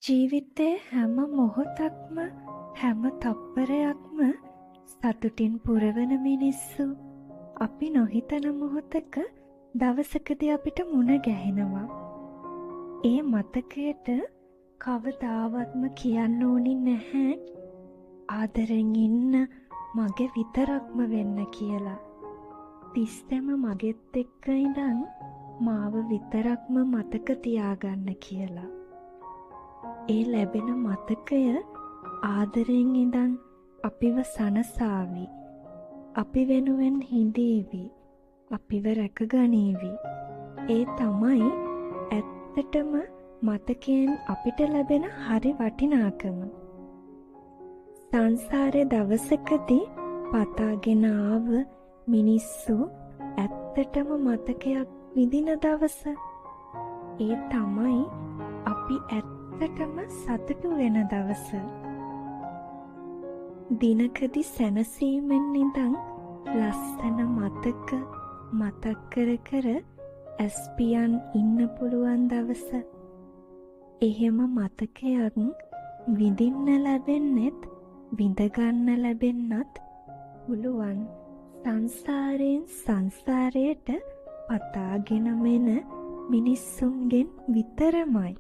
ජීවිතේ හැම මොහොතක්ම හැම තප්පරයක්ම සතුටින් පුරවන මිනිස්සු අපි නොහිතන මොහොතක දවසකදී අපිට මුණ ගැහෙනවා. ඒ මතකයට කවදාවත්ම කියන්න ඕනි නැහැ ආදරෙන් ඉන්න මගේ විතරක්ම වෙන්න කියලා. තිස්සෙම මගෙත් එක්ක ඉඳන් මාව විතරක්ම මතක තියාගන්න කියලා. ඒ ලැබෙන මතකය ආදරෙන් ඉඳන් අපිව සනසාවි. අපි වෙනුවෙන් හිඳීවි. අපිව රැකගනීවි. ඒ තමයි ඇත්තටම මතකයෙන් අපිට ලැබෙන හරි වටිනාකම. සංසාරේ දවසකදී පතාගෙන ආව මිනිස්සු ඇත්තටම මතකයක් විඳින දවස. ඒ තමයි අපි ඇත්තටම සතුටු වෙන දවස. දිනකදී සැනසීමෙන් ඉඳන් ලස්සන මතක මතක් කර කර ඇස්පියන් ඉන්න පුළුවන් දවස. එහෙම මතකයක් විඳින්න ලැබෙන්නෙත් විඳගන්න ලැබෙන්නත් පුළුවන් සංසාරයෙන් සංසාරයට පතාගෙන මෙන මිනිස්සුන්ගෙන් විතරමයි.